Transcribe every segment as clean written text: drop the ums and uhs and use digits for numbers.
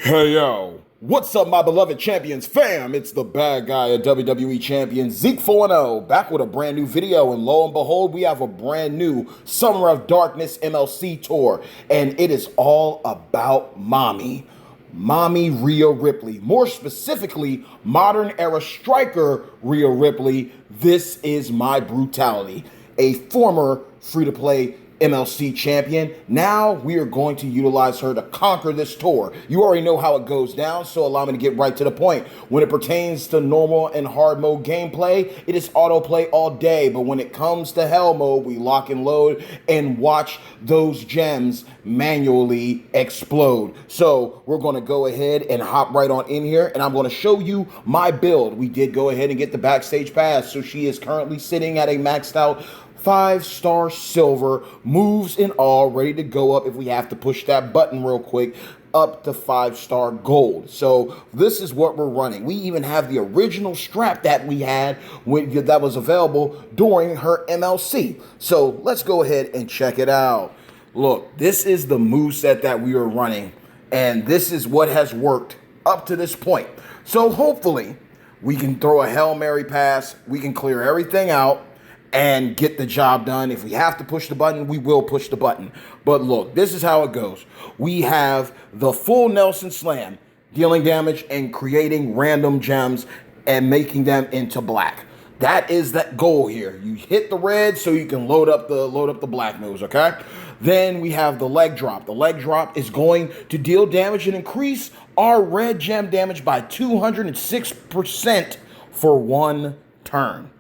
Hey yo, what's up, my beloved champions fam? It's the bad guy, a WWE champion, Zeke 4-0, back with a brand new video. And lo and behold, we have a brand new Summer of Darkness MLC tour, and it is all about Mami. Mami Rhea Ripley. More specifically, modern era striker Rhea Ripley. This is my Brutality, a former free to play MLC champion. Now we are going to utilize her to conquer this tour. You already know how it goes down, so allow me to get right to the point. When it pertains to normal and hard mode gameplay, it is autoplay all day, but when it comes to hell mode, we lock and load and watch those gems manually explode. So we're going to go ahead and hop right on in here, and I'm going to show you my build. We did go ahead and get the backstage pass, so she is currently sitting at a maxed out 5-star silver, moves in all, ready to go up if we have to push that button real quick, up to 5-star gold. So this is what we're running. We even have the original strap that we had that was available during her MLC. So let's go ahead and check it out. Look, this is the moveset that we are running, and this is what has worked up to this point. So hopefully we can throw a Hail Mary pass, we can clear everything out, and get the job done. If we have to push the button, we will push the button. But look, this is how it goes. We have the full Nelson Slam, dealing damage and creating random gems and making them into black. That is that goal here. You hit the red so you can load up the black moves, okay? Then we have the leg drop. The leg drop is going to deal damage and increase our red gem damage by 206% for one turn.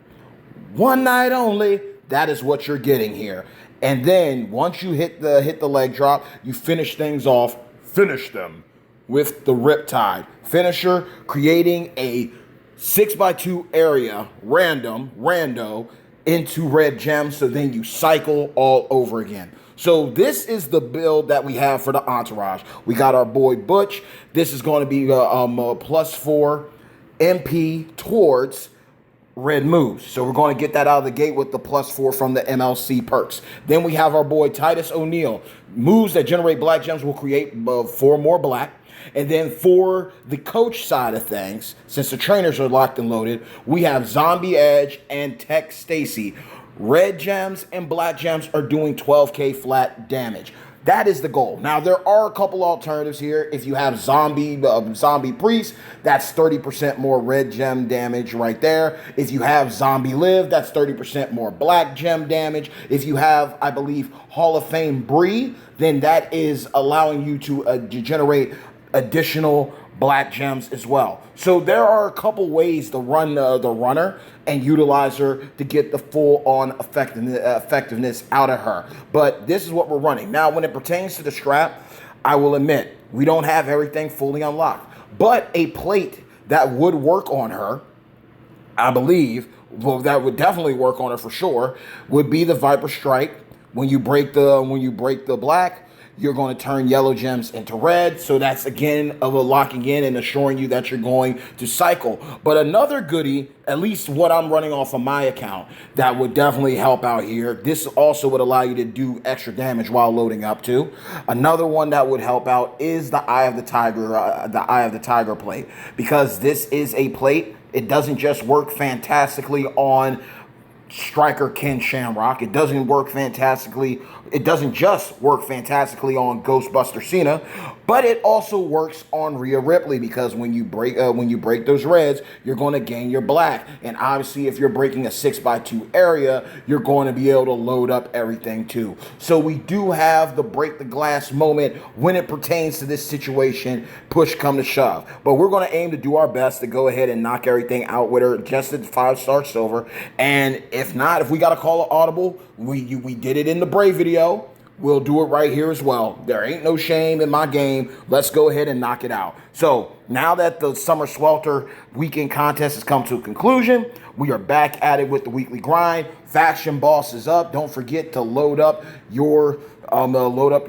One night only. That is what you're getting here. And then once you hit the leg drop, you finish things off. Finish them with the Riptide finisher, creating a 6x2 area rando into red gems. So then you cycle all over again. So this is the build that we have for the entourage. We got our boy Butch. This is going to be a +4 MP towards red moves. So we're going to get that out of the gate with the +4 from the MLC perks. Then we have our boy Titus O'Neil. Moves that generate black gems will create 4 more black. And then for the coach side of things, since the trainers are locked and loaded, we have Zombie Edge and Tech Stacy. Red gems and black gems are doing 12k flat damage. That is the goal. Now, there are a couple alternatives here. If you have Zombie Priest, that's 30% more red gem damage right there. If you have Zombie Live, that's 30% more black gem damage. If you have, I believe, Hall of Fame Bree, then that is allowing you to generate additional black gems as well. So there are a couple ways to run the runner and utilize her to get the full-on effectiveness out of her. But this is what we're running. Now, when it pertains to the strap, I will admit, we don't have everything fully unlocked. But a plate that would work on her, I believe, well, that would definitely work on her for sure, would be the Viper Strike. When you break the black, you're going to turn yellow gems into red. So that's, again, of a locking in and assuring you that you're going to cycle. But another goodie, at least what I'm running off of my account, that would definitely help out here. This also would allow you to do extra damage while loading up too. Another one that would help out is the Eye of the Tiger plate. Because this is a plate, it doesn't just work fantastically on striker Ken Shamrock. It doesn't just work fantastically on Ghostbuster Cena, but it also works on Rhea Ripley, because when you break those reds, you're going to gain your black. And obviously, if you're breaking a 6x2 area, you're going to be able to load up everything too. So we do have the break the glass moment when it pertains to this situation, push come to shove. But we're going to aim to do our best to go ahead and knock everything out with her just at 5-star silver. And if not, if we got to call an audible, we did it in the Brave video. We'll do it right here as well. There ain't no shame in my game. Let's go ahead and knock it out. So now that the Summer Swelter weekend contest has come to a conclusion, we are back at it with the weekly grind. Faction boss is up. Don't forget to load up your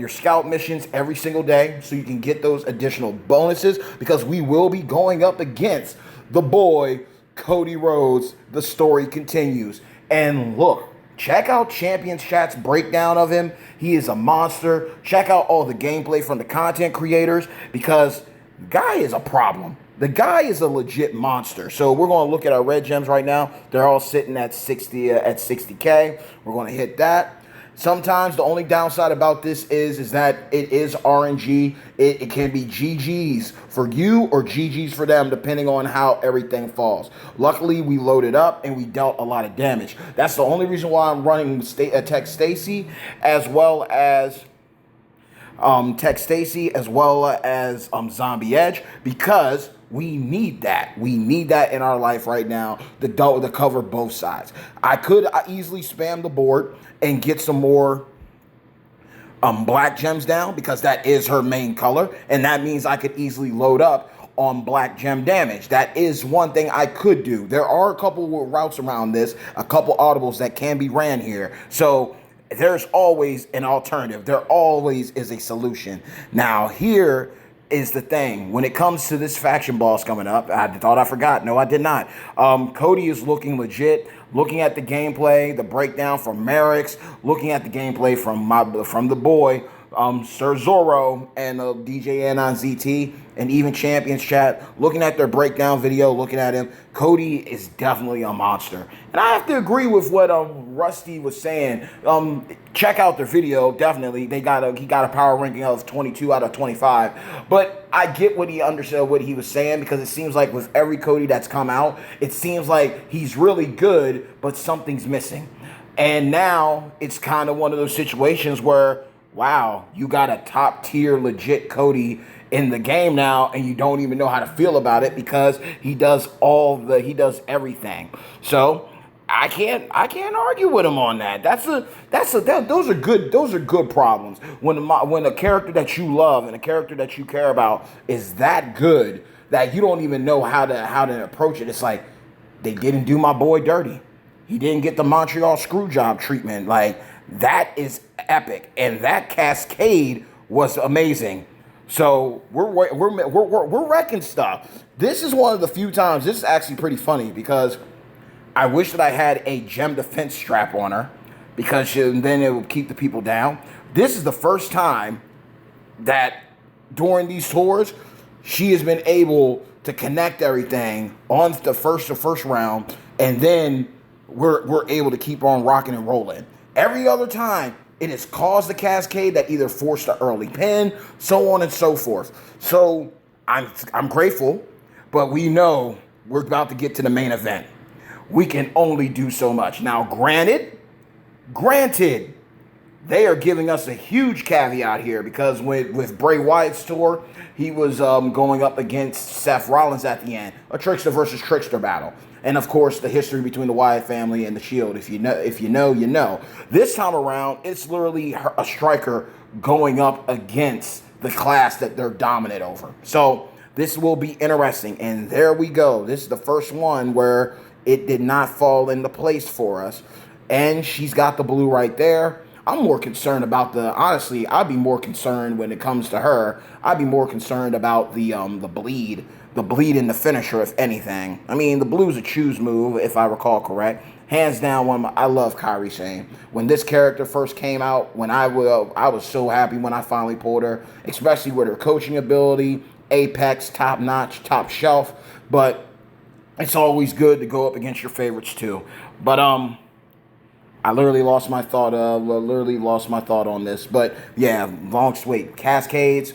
scout missions every single day so you can get those additional bonuses, because we will be going up against the boy Cody Rhodes. The story continues. And look, check out Champions Chat's breakdown of him. He is a monster. Check out all the gameplay from the content creators, because Guy is a problem. The guy is a legit monster. So we're going to look at our red gems right now. They're all sitting at 60K. We're going to hit that. Sometimes the only downside about this is that it is RNG. It can be GGs for you or GGs for them, depending on how everything falls. Luckily, we loaded up and we dealt a lot of damage. That's the only reason why I'm running Tech Stacy as well as Zombie Edge, because we need that. We need that in our life right now to cover both sides. I could easily spam the board and get some more black gems down, because that is her main color, and that means I could easily load up on black gem damage. That is one thing I could do. There are a couple of routes around this, a couple audibles that can be ran here. So there's always an alternative. There always is a solution. Now, here is the thing. When it comes to this faction boss coming up, I thought I forgot. No, I did not. Cody is looking legit. Looking at the gameplay, the breakdown from Merrick's, looking at the gameplay from the boy, Sir Zorro and DJ on ZT, and even Champions Chat, looking at their breakdown video, looking at him, Cody is definitely a monster. And I have to agree with what Rusty was saying. Check out their video, definitely. He got a power ranking of 22 out of 25. But I get what he understood, what he was saying, because it seems like with every Cody that's come out, it seems like he's really good, but something's missing. And now it's kind of one of those situations where, wow, you got a top tier legit Cody in the game now, and you don't even know how to feel about it, because he does everything. So I can't argue with him on that. Those are good problems. When a character that you love and a character that you care about is that good that you don't even know how to approach it. It's like, they didn't do my boy dirty. He didn't get the Montreal Screwjob treatment. Like, that is epic, and that cascade was amazing. So we're wrecking stuff. This is one of the few times. This is actually pretty funny, because I wish that I had a gem defense strap on her, because then it would keep the people down. This is the first time that during these tours she has been able to connect everything on the first round, and then we're able to keep on rocking and rolling. Every other time, it has caused the cascade that either forced the early pin, so on and so forth. So I'm grateful, but we know we're about to get to the main event. We can only do so much. Now, granted, they are giving us a huge caveat here, because with Bray Wyatt's tour, he was going up against Seth Rollins at the end, a trickster versus trickster battle. And of course, the history between the Wyatt family and the Shield. If you know, you know. This time around, it's literally a striker going up against the class that they're dominant over. So this will be interesting. And there we go. This is the first one where it did not fall into place for us. And she's got the blue right there. I'm more concerned about honestly, I'd be more concerned when it comes to her. I'd be more concerned about the bleed. The bleed in the finisher, if anything. I mean, the blue's a choose move, if I recall correct. Hands down, I love Kairi Sane. When this character first came out, I was so happy when I finally pulled her, especially with her coaching ability, apex, top notch, top shelf. But it's always good to go up against your favorites too. But I literally lost my thought on this. But yeah, long wait. Cascades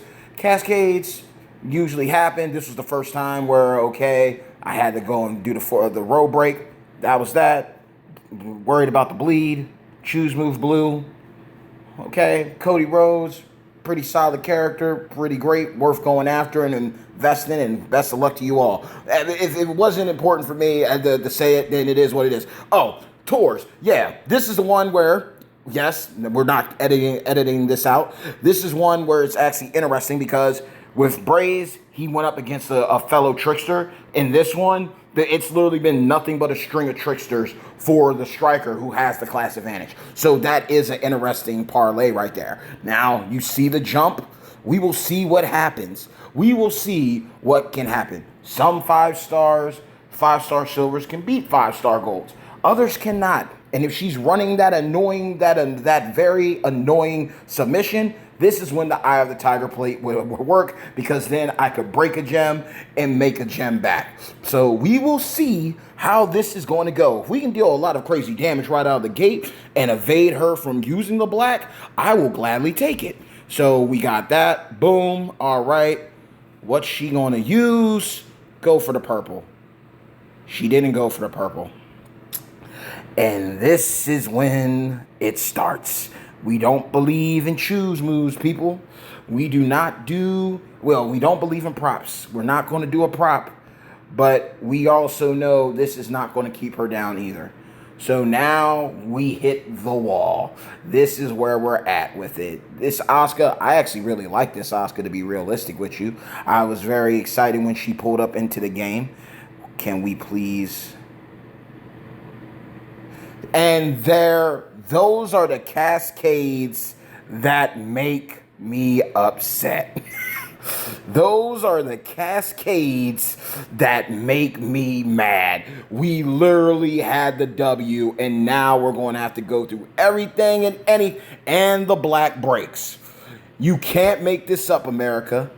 usually happen. This was the first time where, okay, I had to go and do the road break. That was that. Worried about the bleed. Choose move blue. Okay, Cody Rhodes, pretty solid character, pretty great, worth going after and investing in, and best of luck to you all. If it wasn't important for me to say it, then it is what it is. Oh, tours. Yeah, this is the one where, yes, we're not editing this out. This is one where it's actually interesting, because with Braze, he went up against a fellow trickster. In this one, it's literally been nothing but a string of tricksters for the striker who has the class advantage. So that is an interesting parlay right there. Now, you see the jump. We will see what happens. We will see what can happen. Some 5-star silvers can beat 5-star golds. Others cannot. And if she's running that very annoying submission, This is when the Eye of the Tiger plate would work, because then I could break a gem and make a gem back. So we will see how this is going to go. If we can deal a lot of crazy damage right out of the gate and evade her from using the black, I will gladly take it. So we got that. Boom. All right. What's she going to use? Go for the purple. She didn't go for the purple. And this is when it starts. We don't believe in choose moves, people. We do not do, well, we don't believe in props. We're not going to do a prop. But we also know this is not going to keep her down either. So now we hit the wall. This is where we're at with it. This Asuka, I actually really like this Asuka, to be realistic with you. I was very excited when she pulled up into the game. Can we please? And those are the cascades that make me upset. Those are the cascades that make me mad. We literally had the W, and now we're going to have to go through everything and the black breaks. You can't make this up, America.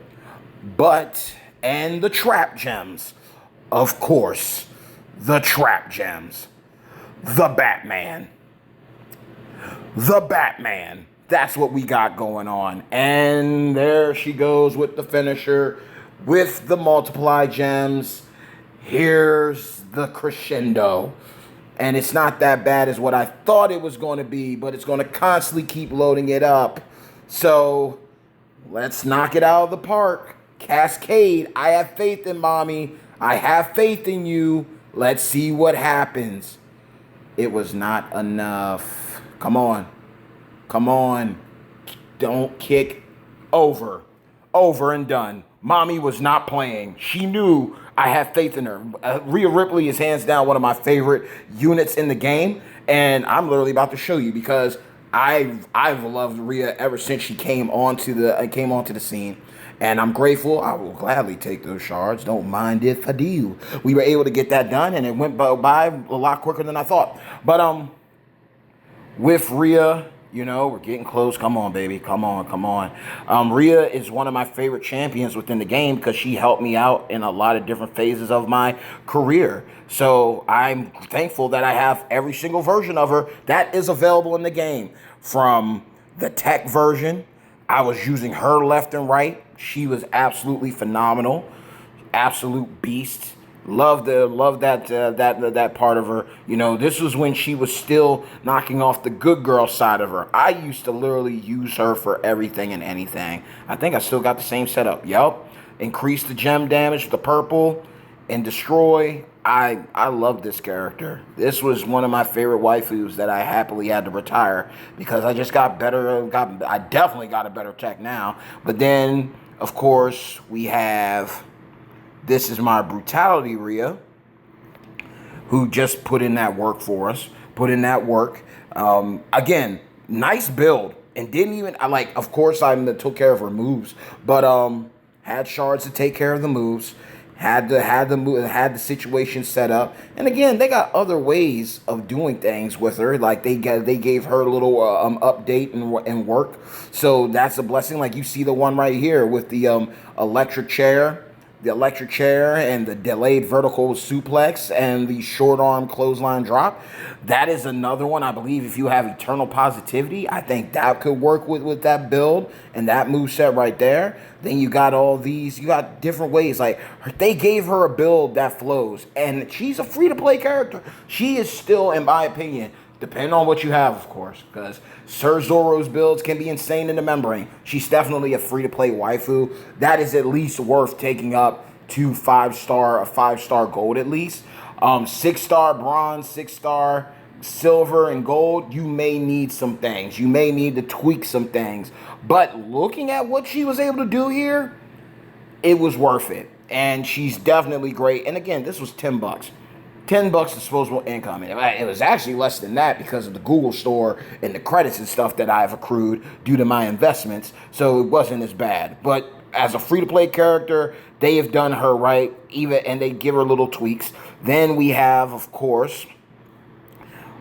And the trap gems. Of course, the trap gems. The Batman. The Batman. That's what we got going on. And there she goes with the finisher, with the multiply gems. Here's the crescendo. And it's not that bad as what I thought it was going to be, but it's going to constantly keep loading it up. So let's knock it out of the park. Cascade. I have faith in Mami. I have faith in you. Let's see what happens. It was not enough. Come on. Come on. Don't kick over. Over and done. Mami was not playing. She knew I have faith in her. Rhea Rhipley is hands down one of my favorite units in the game. And I'm literally about to show you, because I've loved Rhea ever since she came onto the scene. And I'm grateful. I will gladly take those shards. Don't mind if I do. We were able to get that done, and it went by a lot quicker than I thought. But with Rhea, you know, we're getting close. Come on, baby. Come on, come on. Rhea is one of my favorite champions within the game, because she helped me out in a lot of different phases of my career. So I'm thankful that I have every single version of her that is available in the game. From the tech version, I was using her left and right. She was absolutely phenomenal. Absolute beast. Love that part of her. You know, this was when she was still knocking off the good girl side of her. I used to literally use her for everything and anything. I think I still got the same setup. Yup. Increase the gem damage with the purple and destroy. I love this character. This was one of my favorite waifus that I happily had to retire, because I just got better. I definitely got a better tech now. But then, of course, we have, this is my Brutality Rhea, who just put in that work for us. Put in that work. Again, nice build. And didn't even, of course, I took care of her moves. But had shards to take care of the moves. Had the situation set up. And again, they got other ways of doing things with her. Like they gave her a little update and work. So that's a blessing. Like you see the one right here with the electric chair. The electric chair and the delayed vertical suplex and the short arm clothesline drop. That is another one. I believe if you have eternal positivity, I think that could work with that build and that moveset right there. Then you got all these, you got different ways. Like they gave her a build that flows, and she's a free-to-play character. She is still, in my opinion, depending on what you have, of course, because Sir Zoro's builds can be insane in the membrane. She's definitely a free-to-play waifu. That is at least worth taking up to a 5-star gold at least. 6-star bronze, 6-star silver and gold, you may need some things. You may need to tweak some things. But looking at what she was able to do here, it was worth it. And she's definitely great. And again, this was $10. $10 disposable income. And it was actually less than that because of the Google store and the credits and stuff that I've accrued due to my investments. So it wasn't as bad. But as a free-to-play character, they have done her right, and they give her little tweaks. Then we have, of course,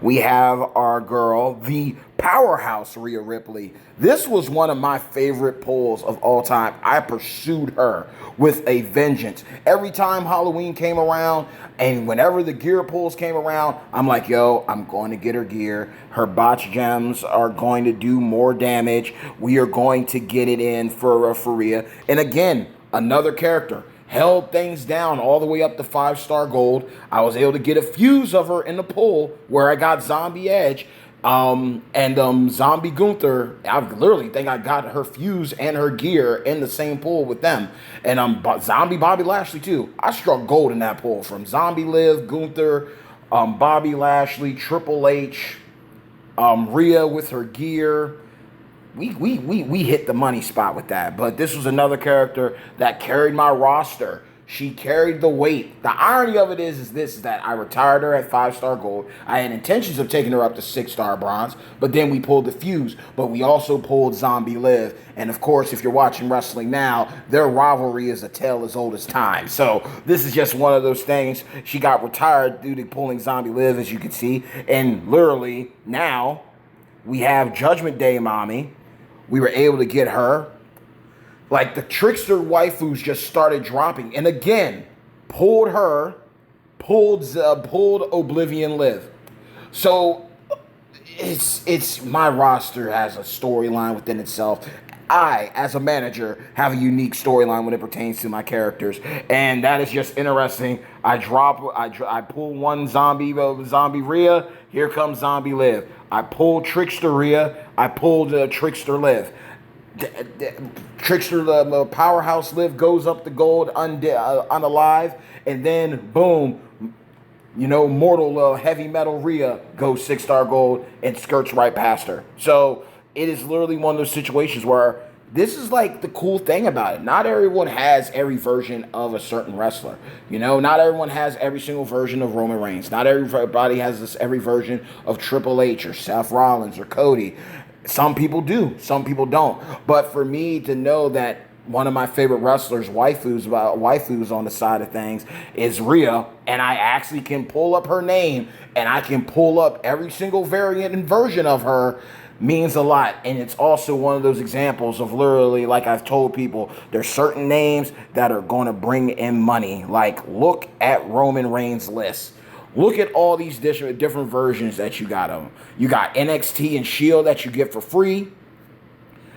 we have our girl, the powerhouse Rhea Ripley. This was one of my favorite pulls of all time. I pursued her with a vengeance. Every time Halloween came around, and whenever the gear pulls came around, I'm like, yo, I'm going to get her gear. Her botch gems are going to do more damage. We are going to get it in for Rhea. And again, another character held things down all the way up to 5-star gold. I was able to get a fuse of her in the pull where I got Zombie Edge and Zombie Gunther. I literally think I got her fuse and her gear in the same pull with them. And Zombie Bobby Lashley too. I struck gold in that pull from Zombie Liv, Gunther, Bobby Lashley, Triple H, Rhea with her gear. We hit the money spot with that. But this was another character that carried my roster. She carried the weight. The irony of it is that I retired her at 5-star gold. I had intentions of taking her up to 6-star bronze, but then we pulled the fuse. But we also pulled Zombie Liv. And of course, if you're watching wrestling now, their rivalry is a tale as old as time. So this is just one of those things. She got retired due to pulling Zombie Liv, as you can see. And literally now we have Judgment Day Mami. We were able to get her. Like, the trickster waifus just started dropping. And again, pulled her, pulled Oblivion Liv. So it's my roster has a storyline within itself. I, as a manager, have a unique storyline when it pertains to my characters, and that is just interesting. I pull one zombie Rhea. Here comes Zombie Liv. I pulled Trickster Rhea. I pulled Trickster Liv. Trickster, the powerhouse Liv goes up the gold unalive, and then boom, mortal heavy metal Rhea goes 6-star gold and skirts right past her. So it is literally one of those situations where this is like the cool thing about it. Not everyone has every version of a certain wrestler. Not everyone has every single version of Roman Reigns. Not everybody has every version of Triple H or Seth Rollins or Cody. Some people do, some people don't. But for me to know that one of my favorite wrestlers, waifus on the side of things, is Rhea, and I actually can pull up her name, and I can pull up every single variant and version of her, means a lot. And it's also one of those examples of literally, like I've told people, there's certain names that are going to bring in money. Like, look at Roman Reigns' list. Look at all these different versions that you got of them. You got NXT and Shield that you get for free.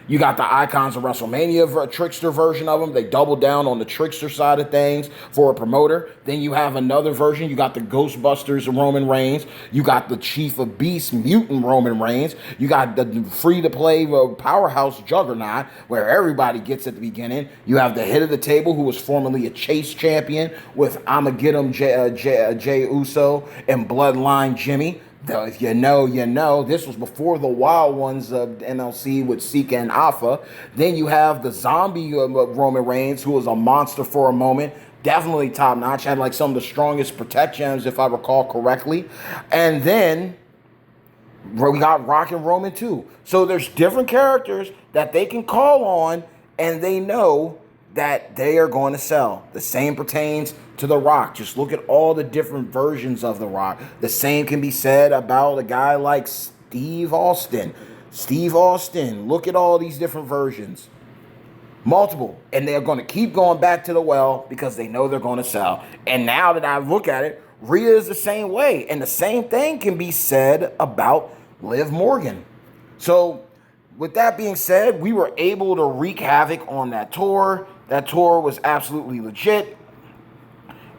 You got the Icons of WrestleMania Trickster version of them. They double down on the Trickster side of things for a promoter. Then you have another version. You got the Ghostbusters Roman Reigns. You got the Chief of Beasts Mutant Roman Reigns. You got the free-to-play powerhouse Juggernaut, where everybody gets at the beginning. You have the head of the table, who was formerly a Chase champion, with I'ma-Get-'em Jey Uso and Bloodline Jimmy. Though, if you know, you know. This was before the wild ones of MLC with Sika and Alpha. Then you have the zombie Roman Reigns, who was a monster for a moment. Definitely top notch. Had like some of the strongest protect gems, if I recall correctly. And then we got Rock and Roman too. So there's different characters that they can call on, and they know that they are going to sell. The same pertains to The Rock. Just look at all the different versions of The Rock. The same can be said about a guy like Steve Austin. Look at all these different versions. Multiple. And they're going to keep going back to the well because they know they're going to sell. And now that I look at it, Rhea is the same way. And the same thing can be said about Liv Morgan. So with that being said, we were able to wreak havoc on that tour. That tour was absolutely legit.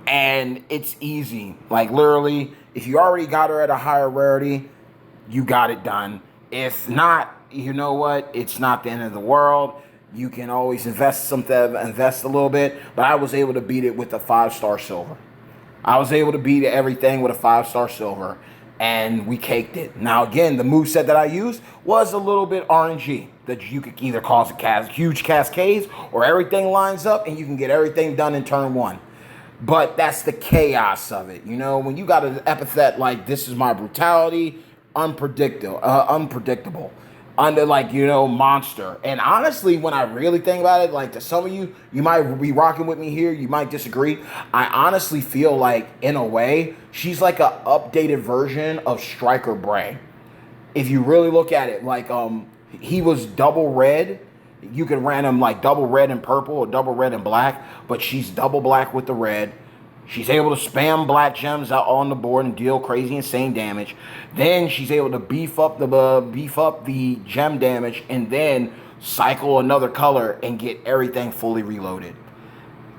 And it's easy. Like, literally, if you already got her at a higher rarity, you got it done. If not, you know what? It's not the end of the world. You can always invest a little bit. But I was able to beat it with a 5-star silver. I was able to beat everything with a 5-star silver. And we caked it. Now, again, the moveset that I used was a little bit RNG. That you could either cause huge cascades, or everything lines up and you can get everything done in turn one. But that's the chaos of it. When you got an epithet like "this is my brutality," unpredictable. under, like, monster. And honestly, when I really think about it, like, to some of you, you might be rocking with me here, you might disagree. I honestly feel like, in a way, she's like a updated version of Striker Bray. If you really look at it, like, he was double red. You can ran him like double red and purple or double red and black, but she's double black with the red. She's able to spam black gems out on the board and deal crazy insane damage. Then she's able to beef up the gem damage and then cycle another color and get everything fully reloaded.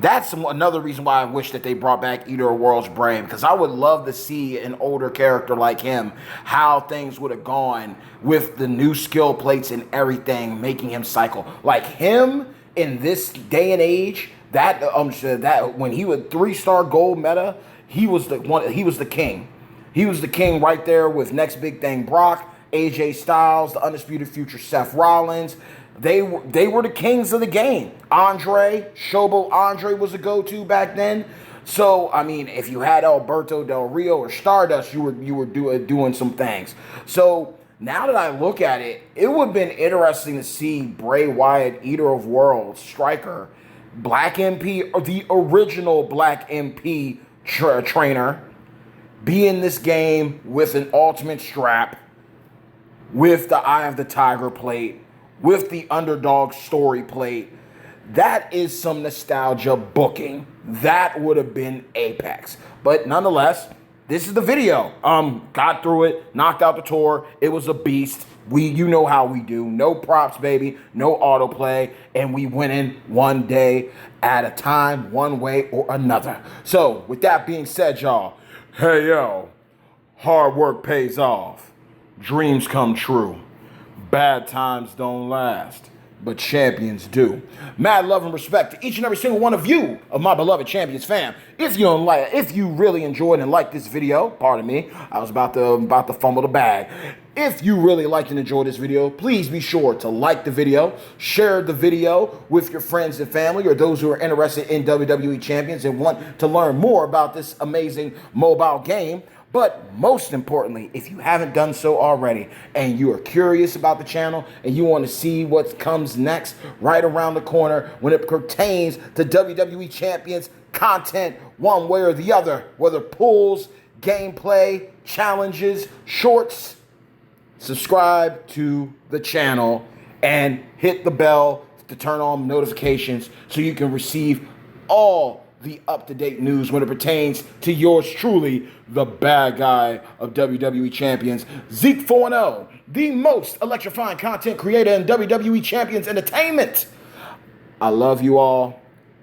That's another reason why I wish that they brought back Eater of Worlds Bray, because I would love to see an older character like him, how things would have gone with the new skill plates and everything, making him cycle. Like him in this day and age, that when he was 3-star gold meta, he was the one. He was the king. He was the king right there with next big thing Brock, AJ Styles, the Undisputed Future Seth Rollins. They were the kings of the game. Showboat Andre was a go-to back then. So, I mean, if you had Alberto Del Rio or Stardust, you were doing some things. So, now that I look at it, it would have been interesting to see Bray Wyatt, Eater of Worlds, Striker, Black MP, or the original Black MP trainer, be in this game with an ultimate strap, with the Eye of the Tiger plate, with the underdog story plate. That is some nostalgia booking. That would have been apex. But nonetheless, this is the video. Got through it, knocked out the tour. It was a beast. You know how we do. No props, baby. No autoplay. And we went in one day at a time, one way or another. So, with that being said, y'all, hey, yo, hard work pays off. Dreams come true. Bad times don't last, but champions do. Mad love and respect to each and every single one of you, of my beloved Champions fam. If you really enjoyed and liked this video, pardon me, I was about to fumble the bag. If you really liked and enjoyed this video, please be sure to like the video, share the video with your friends and family, or those who are interested in WWE Champions and want to learn more about this amazing mobile game. But most importantly, if you haven't done so already and you are curious about the channel and you want to see what comes next right around the corner when it pertains to WWE Champions content one way or the other, whether pulls, gameplay, challenges, shorts, subscribe to the channel and hit the bell to turn on notifications so you can receive all the up-to-date news when it pertains to yours truly, the bad guy of WWE Champions, Zeke 4-0, the most electrifying content creator in WWE Champions Entertainment. I love you all.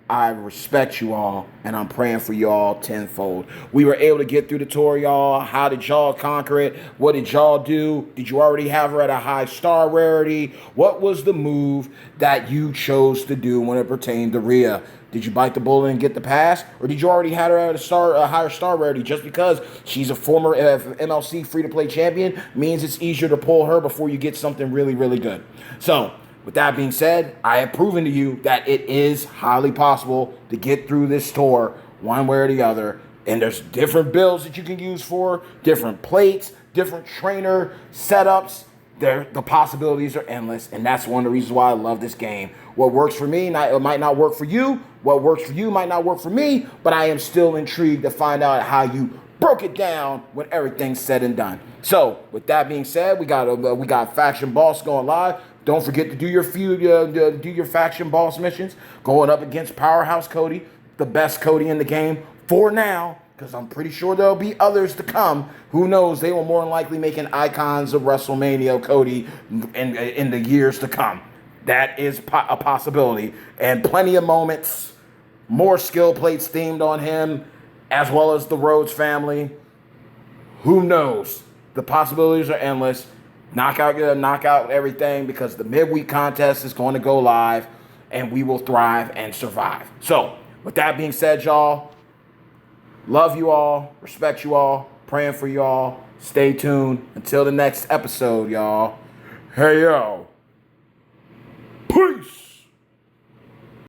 I respect you all, and I'm praying for y'all tenfold. We were able to get through the tour, y'all. How did y'all conquer it? What did y'all do? Did you already have her at a high star rarity? What was the move that you chose to do when it pertained to Rhea? Did you bite the bullet and get the pass? Or did you already have her at a higher star rarity? Just because she's a former MLC free-to-play champion means it's easier to pull her before you get something really, really good. So, with that being said, I have proven to you that it is highly possible to get through this tour one way or the other. And there's different builds that you can use for, different plates, different trainer setups. The possibilities are endless, and that's one of the reasons why I love this game. What works for me it might not work for you. What works for you might not work for me, but I am still intrigued to find out how you broke it down when everything's said and done. So, with that being said, we got Faction Boss going live. Don't forget to do your Faction Boss missions. Going up against Powerhouse Cody, the best Cody in the game for now, because I'm pretty sure there'll be others to come. Who knows? They will more than likely make an Icons of WrestleMania Cody in the years to come. That is a possibility. And plenty of moments, more skill plates themed on him, as well as the Rhodes family. Who knows? The possibilities are endless. Knock out everything, because the midweek contest is going to go live and we will thrive and survive. So, with that being said, y'all, love you all, respect you all, praying for y'all. Stay tuned until the next episode, y'all. Hey, yo.